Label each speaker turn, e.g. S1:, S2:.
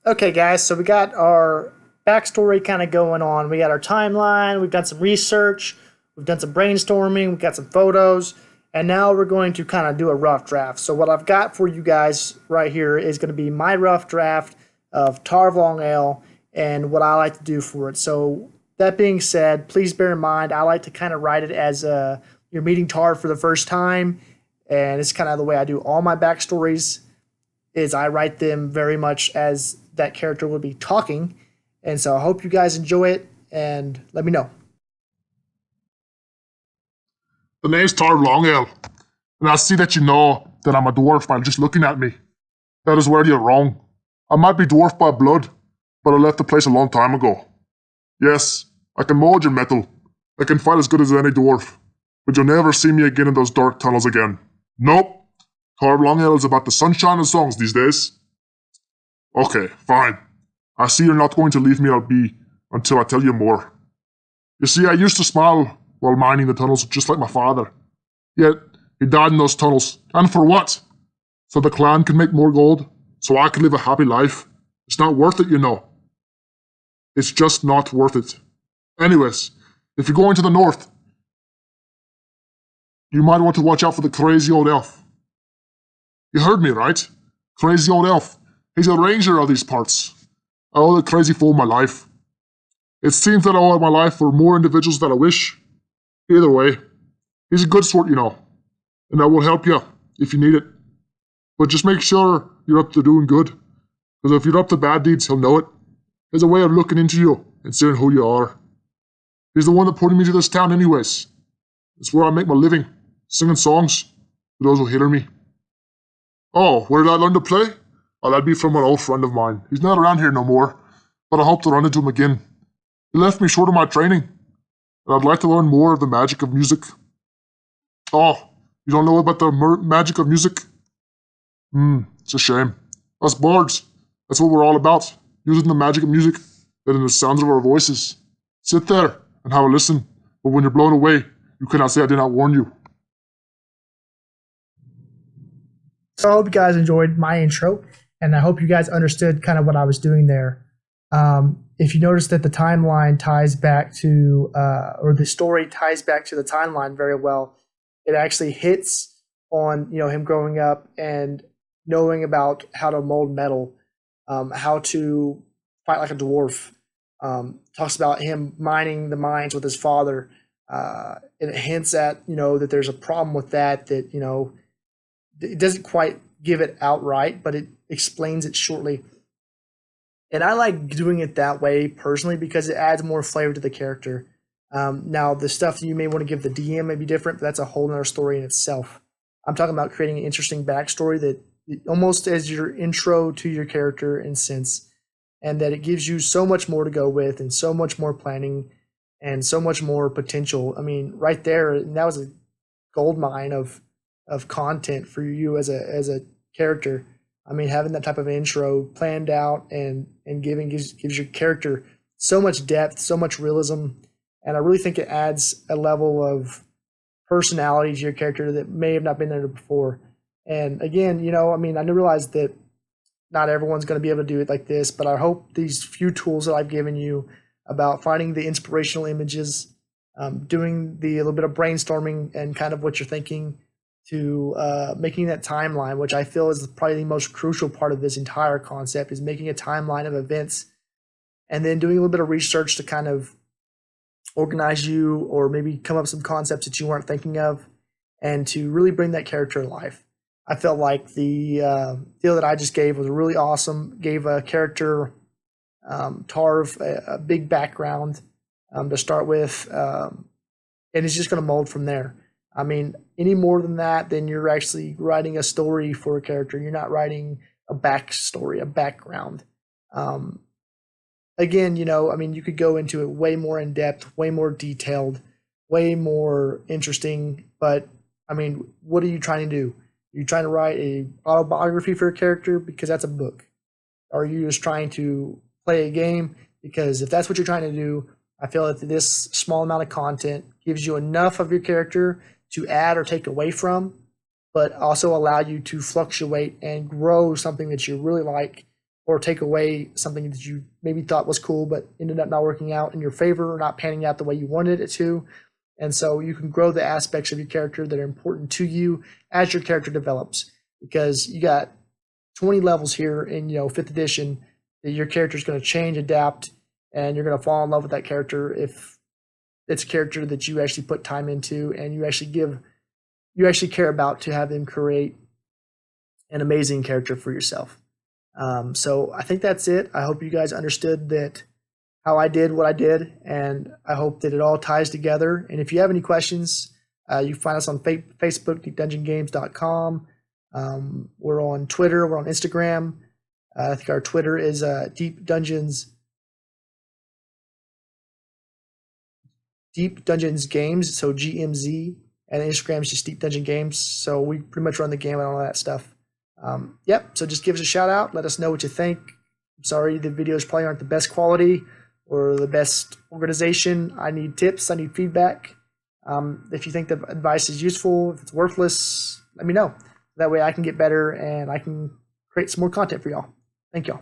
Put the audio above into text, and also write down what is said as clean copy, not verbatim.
S1: Okay, guys, so we got our backstory kind of going on. We got our timeline, we've done some research, we've done some brainstorming, we've got some photos, and now we're going to kind of do a rough draft. So, what I've got for you guys right here is going to be my rough draft of Tar of Long Ale and what I like to do for it. So, that being said, please bear in mind, I like to kind of write it as you're meeting Tar for the first time, and it's kind of the way I do all my backstories is I write them very much as that character will be talking. And so I hope you guys enjoy it and let me know.
S2: The name's Tar Longale, and I see that you know that I'm a dwarf by just looking at me. That is where you're wrong. I might be dwarf by blood, but I left the place a long time ago. Yes, I can mold your metal. I can fight as good as any dwarf, but you'll never see me again in those dark tunnels again. Nope. Tar Longale is about the sunshine and songs these days. Okay, fine. I see you're not going to leave me be until I tell you more. You see, I used to smile while mining the tunnels just like my father. Yet, he died in those tunnels. And for what? So the clan could make more gold? So I could live a happy life? It's not worth it, you know. It's just not worth it. Anyways, if you're going to the north, you might want to watch out for the crazy old elf. You heard me, right? Crazy old elf. He's a ranger of these parts. I owe the crazy fool my life. It seems that I owe my life for more individuals than I wish. Either way, he's a good sort, you know, and that will help you if you need it. But just make sure you're up to doing good, because if you're up to bad deeds, he'll know it. There's a way of looking into you and seeing who you are. He's the one that put me to this town anyways. It's where I make my living, singing songs for those who hear me. Oh, where did I learn to play? Oh, that'd be from an old friend of mine. He's not around here no more, but I hope to run into him again. He left me short of my training, and I'd like to learn more of the magic of music. Oh, you don't know about the magic of music? It's a shame. Us bards, that's what we're all about, using the magic of music and in the sounds of our voices. Sit there and have a listen, but when you're blown away, you cannot say I did not warn you.
S1: So I hope you guys enjoyed my intro, and I hope you guys understood kind of what I was doing there. If you notice that the timeline ties back to, or the story ties back to the timeline very well, it actually hits on him growing up and knowing about how to mold metal, how to fight like a dwarf. Talks about him mining the mines with his father. It hints at that there's a problem with that it doesn't quite give it outright, but it explains it shortly. And I like doing it that way personally because it adds more flavor to the character. Now, the stuff you may want to give the DM may be different, but that's a whole other story in itself. I'm talking about creating an interesting backstory that almost as your intro to your character in sense, and that it gives you so much more to go with and so much more planning and so much more potential. I mean, right there, that was a gold mine of content for you as a character. I mean, having that type of intro planned out and gives your character so much depth, so much realism, and I really think it adds a level of personality to your character that may have not been there before. And again, I mean, I realize that not everyone's going to be able to do it like this, but I hope these few tools that I've given you about finding the inspirational images, doing a little bit of brainstorming and kind of what you're thinking, to making that timeline, which I feel is probably the most crucial part of this entire concept, is making a timeline of events and then doing a little bit of research to kind of organize you or maybe come up with some concepts that you weren't thinking of and to really bring that character to life. I felt like the deal that I just gave was really awesome, gave a character, Tarv, a big background to start with, and it's just going to mold from there. I mean, any more than that, then you're actually writing a story for a character. You're not writing a backstory, a background. Again, I mean, you could go into it way more in depth, way more detailed, way more interesting. But I mean, what are you trying to do? Are you trying to write a autobiography for a character because that's a book? Or are you just trying to play a game? Because if that's what you're trying to do, I feel that this small amount of content gives you enough of your character to add or take away from, but also allow you to fluctuate and grow something that you really like or take away something that you maybe thought was cool but ended up not working out in your favor or not panning out the way you wanted it to. And so you can grow the aspects of your character that are important to you as your character develops, because you got 20 levels here in 5th edition that your character is going to change, adapt, and you're going to fall in love with that character if it's a character that you actually put time into and you actually care about to have them create an amazing character for yourself. So I think that's it. I hope you guys understood that how I did what I did, and I hope that it all ties together. And if you have any questions, you can find us on Facebook, deepdungeongames.com. We're on Twitter, we're on Instagram. I think our Twitter is Deep Dungeons Games, so GMZ, and Instagram is just Deep Dungeon Games. So we pretty much run the gamut on all that stuff. So just give us a shout out. Let us know what you think. I'm sorry the videos probably aren't the best quality or the best organization. I need tips. I need feedback. If you think the advice is useful, if it's worthless, let me know. That way I can get better and I can create some more content for y'all. Thank y'all.